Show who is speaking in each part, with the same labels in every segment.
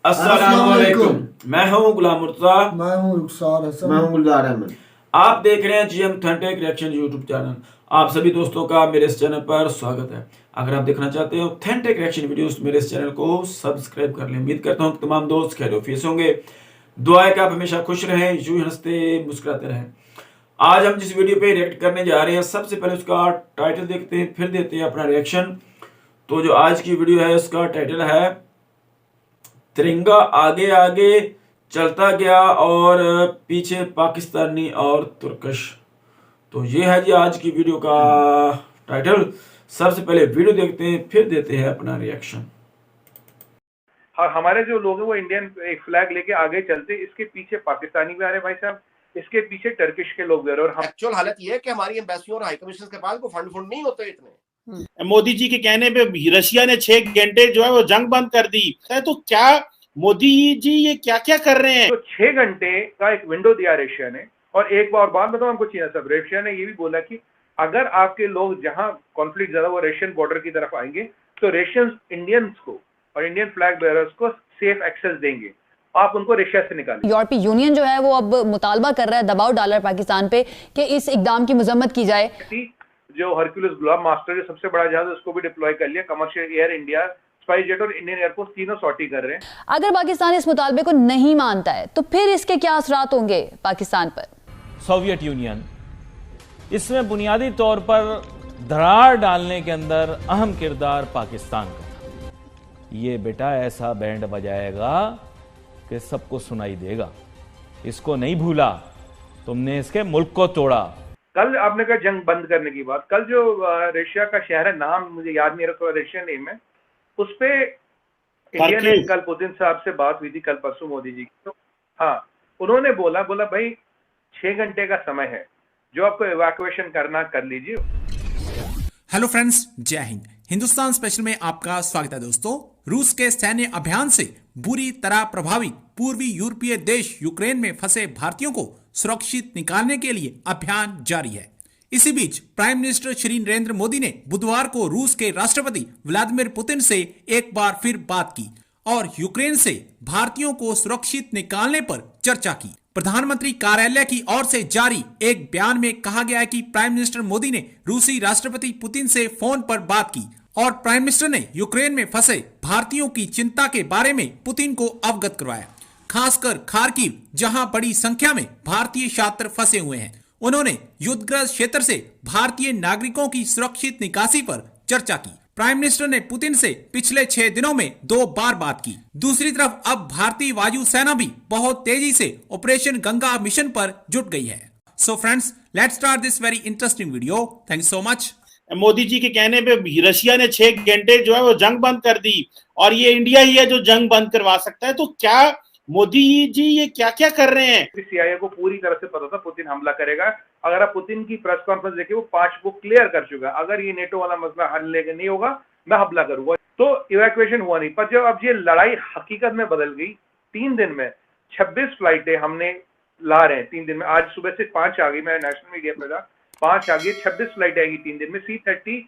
Speaker 1: अस्सलामुअलैकुम। मैं हूं गुलाम मुर्तज़ा।
Speaker 2: मैं हूं रुखसार हसन।
Speaker 3: मैं हूं गुलजार अहमद।
Speaker 1: आप देख रहे हैं GM authentic reaction YouTube channel. आप सभी दोस्तों का मेरे इस चैनल पर स्वागत है। अगर आप देखना चाहते हो ऑथेंटिक रिएक्शन वीडियोस, मेरे इस चैनल को सब्सक्राइब कर लें। उम्मीद करता हूं कि तमाम दोस्त खैरियत होंगे। दुआ है कि आप हमेशा खुश रहें, यूं हंसते मुस्कुराते रहें। आज हम जिस वीडियो पे रिएक्ट करने जा रहे हैं, सबसे पहले उसका टाइटल देखते हैं, फिर देते हैं अपना रिएक्शन। तो जो आज की वीडियो है उसका टाइटल है तिरंगा आगे आगे चलता गया और पीछे पाकिस्तानी और तुर्कश। तो ये है जी आज की वीडियो का टाइटल। सबसे पहले वीडियो देखते हैं, फिर देते हैं अपना रिएक्शन।
Speaker 4: हाँ, हमारे जो लोग हैं वो इंडियन एक फ्लैग लेके आगे चलते, इसके पीछे पाकिस्तानी भी आ रहे भाई साहब, इसके पीछे टर्किश के लोग भी आ रहे। और हम
Speaker 5: एक्चुअल हालत ये है कि हमारी एम्बेसियों और हाई कमिश्नर के पास को फंड नहीं होते इतने।
Speaker 6: मोदी जी के कहने पे रशिया ने 6 घंटे जो है वो जंग बंद कर दी है। तो क्या मोदी जी ये क्या क्या कर रहे हैं?
Speaker 4: तो 6 घंटे का एक विंडो दिया रशिया ने। और एक बार बात बताऊं हमको चीना साहब, रशिया ने ये भी बोला कि अगर आपके लोग जहां कॉन्फ्लिक्ट ज्यादा वो रशियन बॉर्डर की तरफ आएंगे तो रशियंस इंडियंस को और इंडियन फ्लैग बेयरर्स को सेफ एक्सेस देंगे, आप उनको रशिया से निकालें।
Speaker 7: यूरोपीय यूनियन जो है वो अब मुतालबा कर रहा है, दबाव डाल रहा है पाकिस्तान पे कि इस इकदाम की मजम्मत की जाए।
Speaker 4: जो हरक्यूलिस ग्लोब मास्टर जो सबसे बड़ा जहाज है उसको भी डिप्लॉय कर लिया। Commercial air India, spice jet और इंडियन एयरफोर्स तीनों सॉर्टी कर रहे हैं।
Speaker 7: अगर पाकिस्तान इस मुतालबे को नहीं मानता है तो फिर इसके क्या असरात होंगे पाकिस्तान पर?
Speaker 8: सोवियत यूनियन इसमें बुनियादी तौर पर दरार डालने के अंदर अहम किरदार पाकिस्तान का था। ये बेटा ऐसा बैंड बजाएगा कि सबको सुनाई देगा। इसको नहीं भूला, तुमने इसके मुल्क को तोड़ा।
Speaker 4: कल आपने कहा जंग बंद करने की बात, कल जो रशिया का शहर है, नाम मुझे याद नहीं रहा, रशियन नेम है, उस पे इंडिया ने कल पुतिन साहब से बात हुई थी, कल परसों मोदी जी की। तो हाँ, उन्होंने बोला भाई 6 घंटे का समय है, जो आपको इवैक्यूएशन करना कर लीजिए।
Speaker 9: हेलो फ्रेंड्स, जय हिंद। हिंदुस्तान स्पेशल में आपका स्वागत है दोस्तों। रूस के सैन्य अभियान से बुरी तरह प्रभावित पूर्वी यूरोपीय देश यूक्रेन में फंसे भारतीयों को सुरक्षित निकालने के लिए अभियान जारी है। इसी बीच प्राइम मिनिस्टर श्री नरेंद्र मोदी ने बुधवार को रूस के राष्ट्रपति व्लादिमीर पुतिन से एक बार फिर बात की और यूक्रेन से भारतीयों को सुरक्षित निकालने पर चर्चा की। प्रधानमंत्री कार्यालय की ओर से जारी एक बयान में कहा गया है कि प्राइम मिनिस्टर मोदी ने रूसी राष्ट्रपति पुतिन से फोन पर बात की और प्राइम मिनिस्टर ने यूक्रेन में फंसे भारतीयों की चिंता के बारे में पुतिन को अवगत करवाया, खासकर खार्किव जहां बड़ी संख्या में भारतीय छात्र फंसे हुए हैं। उन्होंने युद्धग्रस्त क्षेत्र से भारतीय नागरिकों की सुरक्षित निकासी पर चर्चा की। प्राइम मिनिस्टर ने पुतिन से पिछले 6 दिनों में 2 बार बात की। दूसरी तरफ अब भारतीय वायु सेना भी बहुत तेजी से ऑपरेशन गंगा मिशन पर जुट गई है। So friends, let's start this very interesting video. Thank you so much.
Speaker 6: Modi ji के कहने पे रशिया ने 6 घंटे जो है वो जंग बंद कर दी और ये इंडिया ही है जो जंग बंद करवा सकता है। तो क्या मोदी जी ये क्या क्या कर रहे हैं?
Speaker 4: सीआईए को पूरी तरह से पता था पुतिन हमला करेगा। अगर आप पुतिन की प्रेस कॉन्फ्रेंस देखिए, वो 5 को क्लियर कर चुका, अगर ये नेटो वाला मसला हल लेके नहीं होगा मैं हमला करूंगा। तो इवैक्यूएशन हुआ नहीं। पर जब अब ये लड़ाई हकीकत में बदल गई, 3 दिन में 26 फ्लाइटें हमने ला रहे हैं। 3 दिन में, आज सुबह से 5 आ गई, मैं नेशनल मीडिया पे था, 5 आ गई, 26 फ्लाइट आएगी 3 दिन में। C-30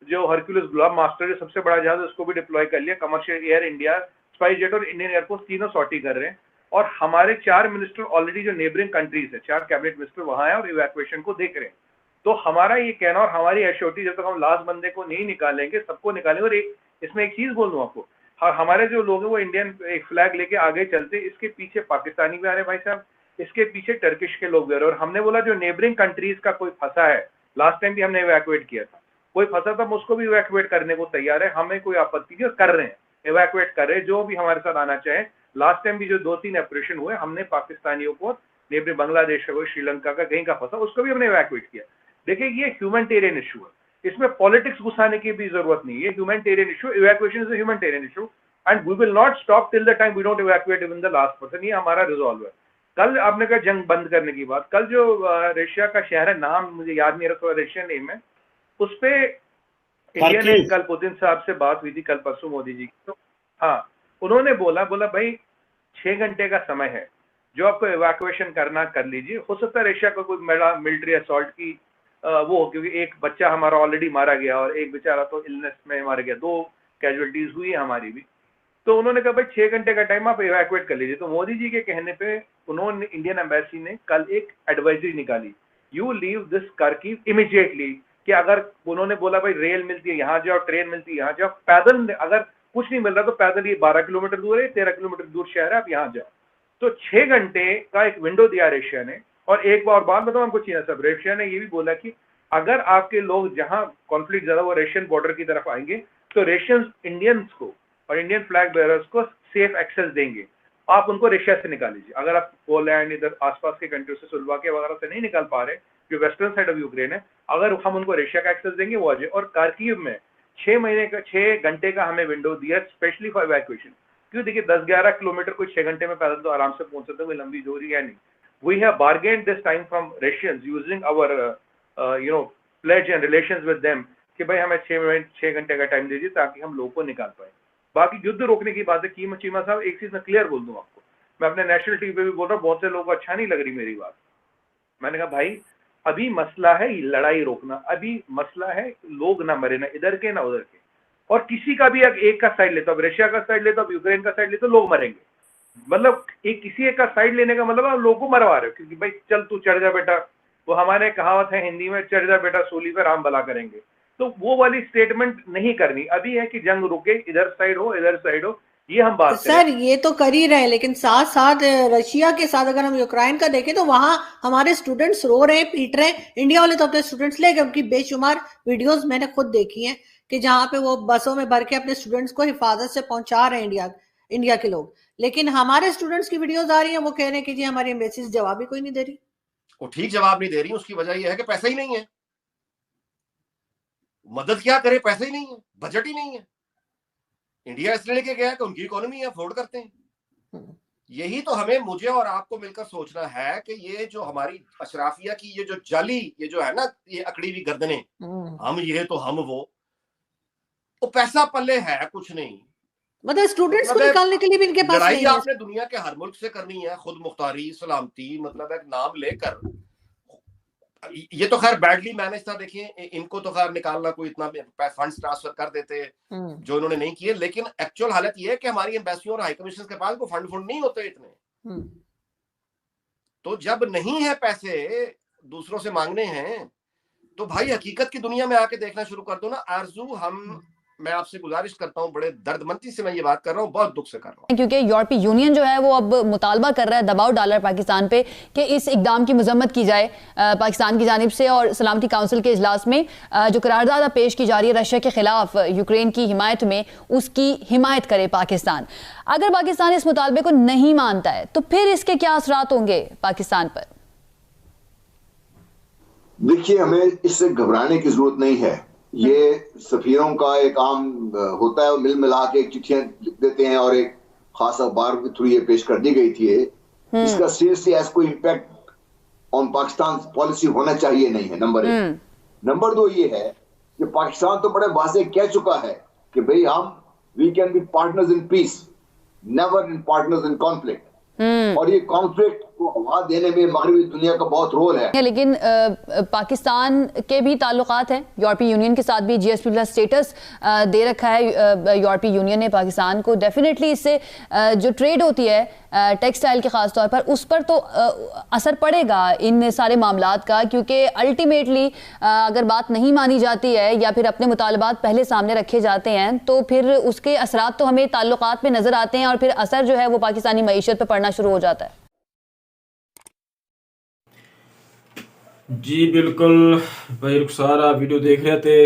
Speaker 4: जो हरक्यूलिस ग्लोब मास्टर जो सबसे बड़ा जहाज है उसको भी डिप्लॉय कर लिया। Commercial air India, spice jet और इंडियन एयरफोर्स तीनों सॉर्टी कर रहे हैं। और हमारे 4 मिनिस्टर ऑलरेडी जो नेबरिंग कंट्रीज है, 4 कैबिनेट मिनिस्टर वहां है और इवैक्यूएशन को देख रहे हैं। तो हमारा ये कहना और हमारी एश्योरिटी, जब तक हम लास्ट बंदे को नहीं निकालेंगे सबको निकालेंगे। और इसमें एक चीज बोल दूं आपको, हमारे जो लोग हैं वो इंडियन एक फ्लैग लेके आगे चलते, इसके पीछे पाकिस्तानी भी आ रहे भाई साहब, इसके पीछे टर्किश के लोग भी आ रहे। और हमने बोला जो नेबरिंग कंट्रीज का कोई फंसा है, लास्ट टाइम भी हमने इवैक्यूएट किया था, कोई फंसा था, हम उसको भी इवैक्यूएट करने को तैयार है। हमें कोई आपत्ति नहीं, कर रहे हैं, इवैक्यूएट कर रहे हैं जो भी हमारे साथ आना चाहे। लास्ट टाइम भी जो 2-3 ऑपरेशन हुए, हमने पाकिस्तानियों को, नेबरिंग बांग्लादेश का कोई, श्रीलंका का कहीं का फंसा, उसको भी हमने इवैक्यूएट किया। देखिए, ये ह्यूमैनिटेरियन इशू है, इसमें पॉलिटिक्स घुसाने की भी जरूरत नहीं है। Humanitarian issue, evacuation is a humanitarian issue and we will not stop till the time we don't evacuate even the last person. ये हमारा रिजॉल्व है। कल आपने कहा जंग बंद करने की बात, कल जो रशिया का शहर है, नाम मुझे याद नहीं रहा, रशियन नेम है, उस पे इंडिया ने कल पुतिन साहब से बात हुई थी, कल परसों मोदी जी की। तो हाँ, उन्होंने बोला भाई 6 घंटे का समय है, जो आपको इवैक्यूएशन करना कर लीजिए। हो सकता है रशिया को कोई मिलिट्री असॉल्ट की वो हो, क्योंकि एक बच्चा हमारा ऑलरेडी मारा गया और एक बेचारा तो इलनेस में मारा गया, 2 कैजुअलिटीज हुई है हमारी भी। तो उन्होंने कहा भाई 6 घंटे का टाइम आप इवैक्यूएट कर लीजिए। तो मोदी जी के कहने पे उन्होंने, इंडियन एम्बेसी ने कल एक एडवाइजरी निकाली, you leave this Kargil immediately, कि अगर उन्होंने बोला भाई रेल मिलती है यहाँ जाओ, ट्रेन मिलती है यहाँ जाओ, पैदल अगर कुछ नहीं मिल रहा तो पैदल ये 12 किलोमीटर दूर है, 13 किलोमीटर दूर शहर है, आप यहाँ जाओ। तो 6 घंटे का एक विंडो दिया रशिया ने। और एक बार बात बताऊं हमको चीना साहब, रशिया ने ये भी बोला कि अगर आपके लोग जहां कॉन्फ्लिक्ट ज्यादा वो रशियन बॉर्डर की तरफ आएंगे तो रशियंस इंडियंस को और इंडियन फ्लैग बेयरर्स को सेफ एक्सेस देंगे, आप उनको रशिया से निकाल लीजिए। अगर आप पोलैंड इधर आसपास के कंट्री से, स्लोवाकिया वगैरह से नहीं निकाल पा रहे, जो वेस्टर्न साइड ऑफ यूक्रेन है, अगर हम उनको रशिया का एक्सेस देंगे वो आ जाए। और खार्किव में 6 घंटे का हमें विंडो दिया स्पेशली फॉर इवैक्यूएशन। क्यों? देखिए 10-11 किलोमीटर कोई 6 घंटे में पैदल तो आराम से पहुंच सकते, कोई लंबी दूरी है नहीं। We have bargained this time from Russians using our pledge and relations with them कि भाई हमें 6 घंटे का टाइम दीजिए ताकि हम लोगों को निकाल पाए। बाकी युद्ध रोकने की बात है चीमा साहब, एक चीज मैं क्लियर बोल दूं आपको, मैं अपने नेशनल टीवी पे भी बोल रहा हूँ, बहुत से लोगों को अच्छा नहीं लग रही मेरी बात। मैंने कहा भाई अभी मसला है लड़ाई रोकना, अभी मसला है लोग ना मरे, ना इधर के ना उधर के। और किसी का भी एक का साइड लेता, अब रशिया का साइड लेता, अब यूक्रेन का साइड लेता, लोग मरेंगे। मतलब किसी एक का साइड लेने का मतलब आप लोगों को मरवा रहे हो, क्योंकि भाई चल तू चढ़ जा बेटा, वो हमारे कहावत है हिंदी में, चढ़ जा बेटा सूली पे राम भला करेंगे। तो वो वाली स्टेटमेंट नहीं करनी। अभी है कि जंग रुके, इधर साइड हो इधर साइड हो, ये हम बात
Speaker 2: सर ये तो कर ही रहे हैं, लेकिन साथ साथ रशिया के साथ अगर हम यूक्रेन का देखें तो वहां हमारे स्टूडेंट्स रो रहे हैं, पीट रहे हैं। इंडिया वाले तो अपने स्टूडेंट्स ले गए, उनकी बेशुमार वीडियोस मैंने खुद देखी हैं कि जहां पे वो बसों में भर के अपने स्टूडेंट्स को हिफाजत से पहुंचा रहे हैं इंडिया के लोग। लेकिन हमारे स्टूडेंट्स की वीडियोस आ रही हैं, वो कह रहे हैं कि जी हमारी एम्बेसी जवाब ही कोई नहीं दे रही।
Speaker 5: वो ठीक जवाब नहीं दे रही, उसकी वजह यह है कि पैसा ही नहीं है। मदद क्या करे, पैसा ही नहीं है, बजट ही नहीं है। इंडिया इसलिए लेके गया कि उनकी इकोनॉमी है, अफोर्ड करते हैं। यही तो हमें, मुझे और आपको मिलकर सोचना है कि ये जो हमारी अशराफिया की ये जो जाली, ये जो है ना, ये अकड़ी हुई गर्दनें, हम ये तो हम वो पैसा पल्ले है कुछ नहीं।
Speaker 2: मतलब स्टूडेंट्स को निकालने के लिए भी इनके पास
Speaker 5: लड़ाई
Speaker 2: नहीं है।
Speaker 5: आपने दुनिया के हर मुल्क से करनी है, खुद मुख्तारी सलामती, मतलब एक नाम लेकर। ये तो खैर बैडली मैनेज था, देखिए इनको तो खैर निकालना, कोई इतना फंड्स ट्रांसफर कर देते जो इन्होंने नहीं किए। लेकिन एक्चुअल हालत ये है कि हमारी एम्बेसियों और हाई कमीशन के पास को फंड नहीं होते इतने। तो जब नहीं है पैसे, दूसरों से मांगने हैं, तो भाई हकीकत की दुनिया में आके देखना शुरू कर दो ना। आरजू, मैं आपसे गुजारिश करता हूं, बड़े दर्दमंदी से मैं ये बात कर रहा हूं, बहुत दुख से कर रहा हूं,
Speaker 7: क्योंकि यूरोपीय यूनियन जो है वो अब मुतालबा कर रहा है, दबाव डाल रहा है पाकिस्तान पे कि इस इकदाम की मजम्मत की जाए पाकिस्तान की जानिब से। और सलामती काउंसिल के इजलास में जो करारदाद पेश की जा रही है रशिया के खिलाफ यूक्रेन की हिमायत में, उसकी हिमायत करे पाकिस्तान। अगर पाकिस्तान इस मुतालबे को नहीं मानता है तो फिर इसके क्या असरात होंगे पाकिस्तान पर?
Speaker 3: देखिए, हमें इससे घबराने की जरूरत नहीं है। ये सफीरों का एक आम होता है, मिल मिला के एक चिट्ठियां लिख देते हैं और एक खास अखबार के थ्रू ये पेश कर दी गई थी। इसका सीरियसली ऐसा कोई इम्पैक्ट ऑन पाकिस्तान पॉलिसी होना चाहिए नहीं है, नंबर 1। नंबर 2 ये है कि पाकिस्तान तो बड़े वाज़ेह कह चुका है कि भाई we can be partners in peace, never in partners in conflict. और ये कॉन्फ्लिक्ट को हवा देने में मगरबी दुनिया का बहुत रोल है।
Speaker 7: लेकिन पाकिस्तान के भी ताल्लुकात हैं यूरोपीय यूनियन के साथ भी, GSP प्लस स्टेटस दे रखा है यूरोपीय यूनियन ने पाकिस्तान को। डेफिनेटली इससे जो ट्रेड होती है टेक्सटाइल के खास तौर पर, उस पर तो असर पड़ेगा इन सारे मामलात का, क्योंकि अल्टीमेटली अगर बात नहीं मानी जाती है या फिर अपने मुतालबात पहले सामने रखे जाते हैं तो फिर उसके असरात तो हमें ताल्लुकात में नजर आते हैं और फिर असर जो है वो पाकिस्तानी मईशत पर पड़ना शुरू हो जाता है।
Speaker 1: जी बिल्कुल भाई, रुखसार आप वीडियो देख रहे थे।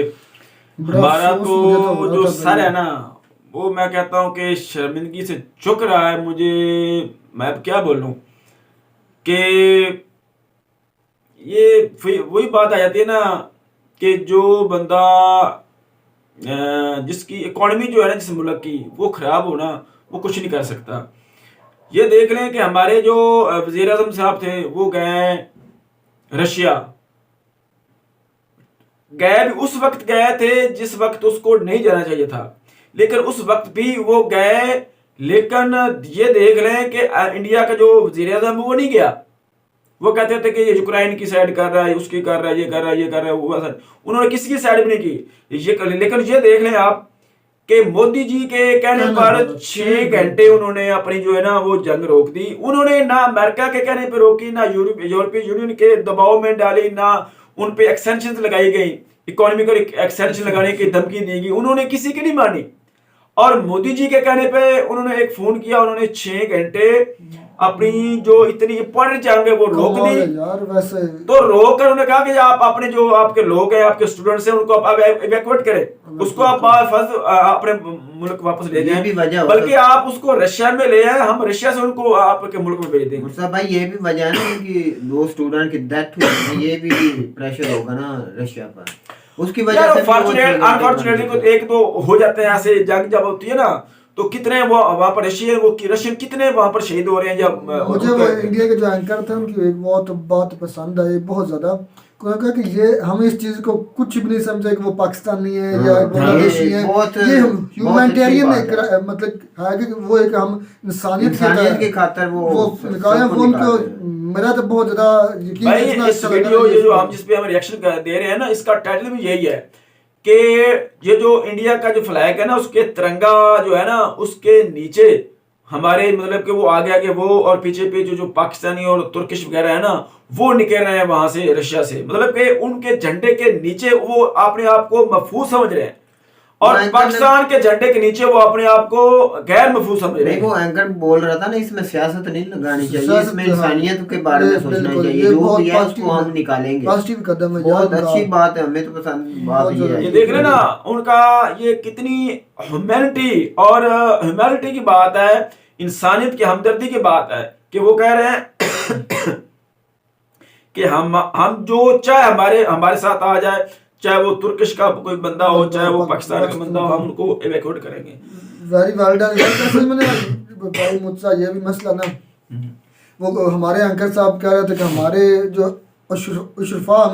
Speaker 1: हमारा तो जो सर है ना, वो मैं कहता हूँ कि शर्मिंदगी से झुक रहा है। मैं अब क्या बोलूं कि ये वही बात आ जाती है ना कि जो बंदा जिसकी इकोनॉमी जो है ना, जिस मुल्क की, वो खराब हो ना, वो कुछ नहीं कर सकता। ये देख लें कि हमारे जो वज़ीर आज़म साहब थे वो गए रशिया, गए भी उस वक्त गए थे जिस वक्त उसको नहीं जाना चाहिए था, लेकिन उस वक्त भी वो गए। लेकिन ये देख रहे हैं कि इंडिया का जो वज़ीर आज़म वो नहीं गया। वो कहते थे कि ये यूक्रेन की साइड कर रहा है, उसकी कर रहा है, ये कर रहा है, ये कर रहा है, वो उन्होंने किसी की साइड भी नहीं की। लेकिन ये देख लें आप कि मोदी जी के कहने पर 6 घंटे उन्होंने अपनी जो है ना वो जंग रोक दी। उन्होंने ना अमेरिका के कहने पे रोकी, ना यूरोपीय यूनियन के दबाव में डाली, ना उन पे एक्सटेंशन लगाई गई, इकोनॉमिकल एक्सटेंशन लगाने की धमकी दी गई, उन्होंने किसी की नहीं मानी। और मोदी जी के कहने पे उन्होंने एक फोन किया, उन्होंने 6 घंटे अपनी जो इतनी इंपॉर्टेंट जंग है वो रोक दी।
Speaker 10: यार वैसे
Speaker 1: तो रोक कर उन्होंने कहा कि आप अपने जो आपके लोग हैं, आपके स्टूडेंट्स हैं, उनको आप इवैक्यूएट करें, उसको आप अपने मुल्क वापस ले जाएं, बल्कि आप उसको रशिया में ले आए, हम रशिया से उनको आपके मुल्क में भेज देंगे।
Speaker 11: मुर्सा भाई ये भी वजह है ना कि 2 स्टूडेंट की डेथ हुई, ये भी प्रेशर होगा ना रशिया पर, उसकी वजह से
Speaker 1: अनफॉर्चुनेटली तो 1-2 हो जाते हैं ऐसे जंग जब होती है ना, तो कितने वो वहां पर रशियन कितने वहां पर शहीद हो रहे हैं। जब
Speaker 10: मुझे वो इंडिया के जो एंकर थे उनकी एक बहुत बात पसंद आई बहुत ज्यादा, क्योंकि कि ये हम इस चीज को कुछ भी नहीं समझे कि वो पाकिस्तानी है या बांग्लादेशी है, ये ह्यूमैनिटेरियन है, मतलब है कि वो एक हम इंसानियत की खातिर वो निकाले फोन को। मेरा तो बहुत ज्यादा यकीन है
Speaker 1: इस वीडियो ये जो हम जिस पे हम रिएक्शन दे रहे हैं ना, इसका टाइटल भी यही है कि ये जो इंडिया का जो फ्लैग है ना, उसके तिरंगा जो है ना, उसके नीचे हमारे मतलब कि वो आगे आगे वो और पीछे पे जो पाकिस्तानी और तुर्किश वगैरह है ना, वो निकल रहे हैं वहां से रशिया से, मतलब कि उनके झंडे के नीचे वो अपने आप को महफूज समझ रहे हैं, और पाकिस्तान के झंडे के नीचे वो अपने आप को गैर महफूज समझ रहे हैं।
Speaker 11: वो एंकर बोल रहा था ना, इसमें सियासत नहीं लगानी चाहिए, इसमें इंसानियत के बारे में सोचना चाहिए, जो भी है उसको हम निकालेंगे।
Speaker 10: पॉजिटिव कदम है,
Speaker 11: बहुत अच्छी बात है, हमें तो पसंद बात ये है।
Speaker 1: ये देख रहे ना उनका ये कितनी ह्यूमैनिटी की बात है, इंसानियत की हमदर्दी की बात है, कि वो कह रहे हैं कि हम जो चाहे हमारे साथ आ जाए, चाहे वो तुर्किश का कोई बंदा हो, चाहे वो पाकिस्तान का बंदा हो, हम उनको इवैक्यूएट करेंगे।
Speaker 10: Very well done. असल में भाई मुझसे ये भी मसला ना, वो हमारे अंकल साहब कह रहे थे कि हमारे जो शुरफा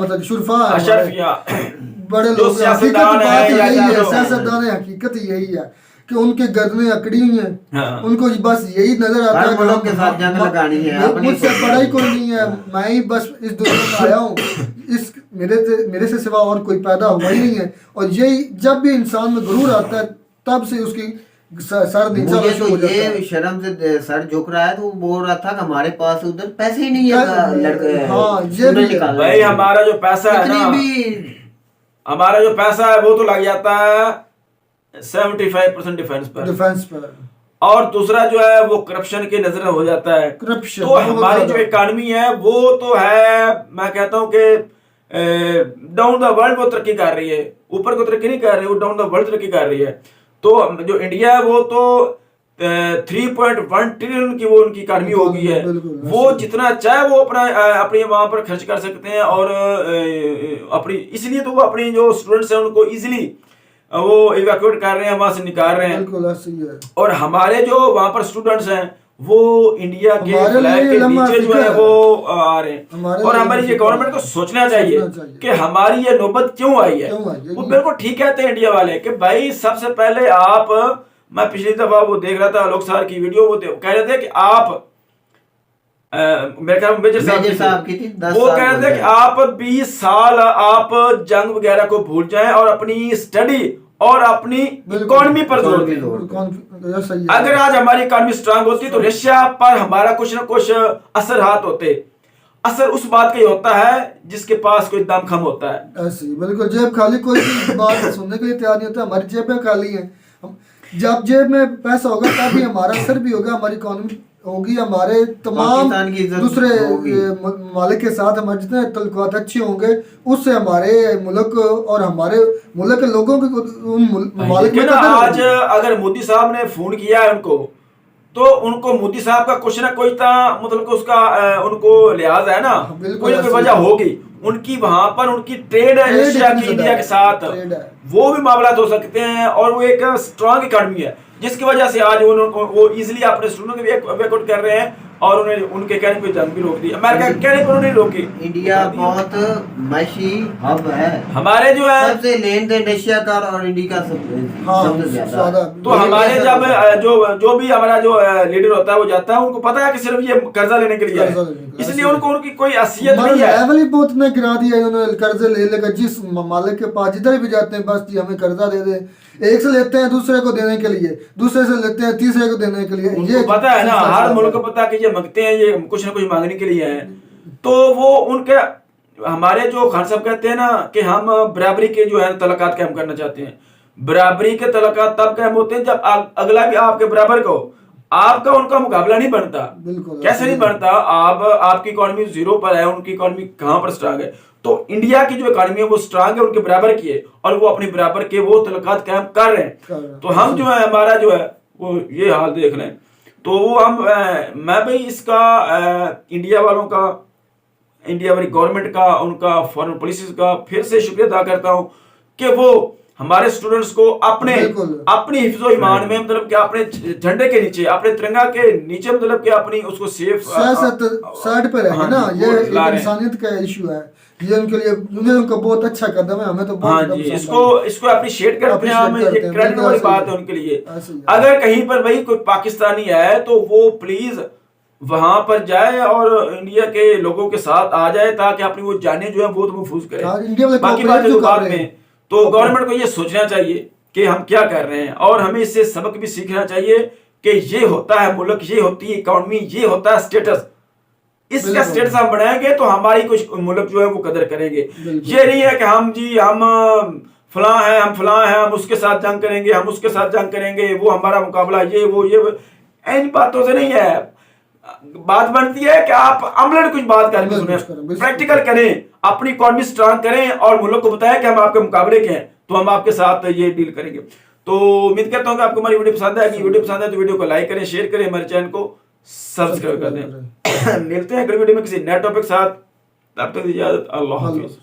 Speaker 10: बड़े लोग सियासतदान है, हकीकत यही है कि उनके गर्दनें अकड़ी हुई हैं। हाँ। उनको बस यही नजर आता है कि
Speaker 11: के साथ जंग लगानी है,
Speaker 10: मुझसे बड़ा ही कोई नहीं है, मैं ही बस इस दुनिया में आया हूँ, इस मेरे से सिवा और कोई पैदा हुआ ही नहीं है। और यही जब भी इंसान में गुरूर आता है तब से उसकी सर नीचा
Speaker 11: हो जाता है। शर्म से सर झुक रहा है, तो वो बोल रहा था कि हमारे पास उधर पैसे ही नहीं है लड़के।
Speaker 10: हाँ, ये भी
Speaker 1: भाई हमारा जो पैसा है ना, हमारा जो पैसा है वो तो लग जाता है 75% डिफेंस पर, और दूसरा जो है वो करप्शन के नजर हो जाता है। तो हमारी जो इकोनॉमी है वो तो है, मैं कहता हूँ कि डाउन द वर्ल्ड वो तरक्की कर रही है, ऊपर को तरक्की नहीं कर रही, वो डाउन द वर्ल्ड तरक्की कर रही है। तो जो इंडिया है वो तो 3.1 ट्रिलियन की वो उनकी इकोनॉमी हो गई है, वो जितना चाहे वो अपने वहां पर खर्च कर सकते हैं, और अपनी इसलिए तो वो अपनी जो स्टूडेंट्स हैं उनको इजिली वो इवैक्यूएट कर रहे हैं, वहां से निकाल रहे हैं। और हमारे जो वहां पर स्टूडेंट्स हैं वो इंडिया के फ्लैग के नीचे जो है वो आ रहे हैं। और हमारी ये गवर्नमेंट को सोचना चाहिए कि हमारी ये नौबत क्यों आई है। वो बिल्कुल ठीक कहते हैं इंडिया वाले कि भाई सबसे पहले आप, मैं पिछली दफा वो देख रहा था लोक सभा की वीडियो, वो कह रहे थे कि आप मेरे ख्याल में मेजर साहब की थी, वो कह रहे थे कि आप 20 साल आप जंग वगैरह को भूल जाएं और अपनी स्टडी और अपनी इकोनॉमी पर जोर दें। अगर आज हमारी इकोनॉमी स्ट्रांग होती तो रशिया पर हमारा कुछ ना कुछ असर हाथ होते। असर उस बात का ही होता है जिसके पास कोई दम खम होता है।
Speaker 10: ऐसी बिल्कुल जेब खाली, कोई बात सुनने के लिए तैयार नहीं होता। हमारी जेबें खाली हैं, जब जेब में पैसा होगा तभी हमारा असर भी होगा, हमारी इकोनॉमी होगी, हमारे तमाम दूसरे मालिक के साथ हमारे जितने तल्लुकात अच्छे होंगे, उससे हमारे मुल्क और हमारे मुल्क के लोगों के उन मालिक में
Speaker 1: आज अगर मोदी साहब ने फोन किया है उनको, तो उनको मोदी साहब का कुछ ना कोई मतलब उसका उनको लिहाज है ना, कोई ना कोई वजह होगी। उनकी वहां पर उनकी ट्रेड है एशिया की, इंडिया के साथ, वो भी मामला हो सकते हैं, और वो एक स्ट्रांग इकोनॉमी है जिसकी वजह से आज वो इजिली अपने स्टूडेंट को भी इवैक्यूएट कर रहे हैं। और उन्हें उनके कहने पे जंग भी रोक दी। अमेरिका के कहने पर उन्हें रोकी।
Speaker 11: इंडिया बहुत मशी हब है,
Speaker 1: हमारे जो है
Speaker 11: सबसे लेन देन रशिया का और इंडिया का सबसे ज्यादा।
Speaker 1: तो हमारे जब जो भी हमारा जो लीडर होता है वो जाता है, उनको पता है कि सिर्फ ये कर्जा लेने के लिए है, इसलिए उनको उनकी कोई हैसियत नहीं है।
Speaker 10: लेवल ही बहुत ने गिरा दिया उन्होंने, कर्जे ले लेकर जिस ममालिक के पास जिधर भी जाते हैं बस जी हमें कर्जा दे दे, एक से लेते हैं दूसरे को देने के लिए, दूसरे से लेते हैं तीसरे को देने के लिए। ये
Speaker 1: पता है ना, हर मुल्क को पता है कि ये मांगते हैं, ये कुछ ना कुछ मांगने के लिए है। तो वो उनके हमारे जो खान साहब कहते हैं ना कि हम बराबरी के जो है तलकात कायम करना चाहते हैं। बराबरी के तलकात तब कायम होते हैं जब अगला भी आपके बराबर को, आपका उनका मुकाबला नहीं बनता। कैसे नहीं बनता? आपकी इकोनॉमी 0 पर है, उनकी इकोनॉमी कहां पर स्ट्रांग है? तो इंडिया की जो इकोनॉमी है वो स्ट्रांग है, उनके बराबर की है, और वो अपने बराबर के वो तलकात कायम कर रहे हैं। तो हम जो है हमारा जो है वो ये हाल देख लें। तो वो हम मैं भाई इसका इंडिया वालों का, इंडिया वाली गवर्नमेंट का, उनका फॉरेन पॉलिसीज का फिर से शुक्रिया अदा करता हूं कि वो हमारे स्टूडेंट्स को अपनी हिफ्ज़ो ईमान में, मतलब कि अपने झंडे के नीचे, अपने तिरंगा के नीचे, मतलब कि अपनी उसको सेफ
Speaker 10: साइड पे रहे ना। ये इंसानियत का इशू है, ये उनके लिए उनका बहुत अच्छा कदम है, हमें तो बहुत
Speaker 1: इसको अप्रिशिएट करते हैं हम, ये क्रेडिट वाली बात है उनके लिए। अगर कहीं पर भाई कोई पाकिस्तानी है तो वो प्लीज वहां पर जाए और इंडिया के लोगों के साथ आ जाए, ताकि अपनी वो जाने जो है वो तो महफूज करे। बाकी बातें तो बाद में। तो गवर्नमेंट को ये सोचना चाहिए कि हम क्या कर रहे हैं, और हमें इससे सबक भी सीखना चाहिए कि ये होता है मुल्क, ये होती है इकोनॉमी, ये होता है स्टेटस। इसका स्टेटस हम बढ़ाएंगे तो हमारी कुछ मुल्क जो है वो कदर करेंगे। ये नहीं है कि हम फलां है, हम उसके साथ जंग करेंगे, हम उसके साथ जंग करेंगे, वो हमारा मुकाबला, ये वो इन बातों से नहीं है। बात बनती है कि आप अमलन कुछ बात करके सुने, प्रैक्टिकल करें, अपनी इकोनॉमी स्ट्रांग करें और मुल्क को बताएं कि हम आपके मुकाबले के हैं, तो हम आपके साथ ये डील करेंगे। तो उम्मीद करता हूं कि आपको हमारी वीडियो पसंद आएगी। वीडियो पसंद है तो वीडियो को लाइक करें, शेयर करें, हमारे चैनल को सब्सक्राइब कर दें। मिलते हैं अगली वीडियो में किसी नए टॉपिक के साथ, तब तक इजाजत, अल्लाह हाफिज।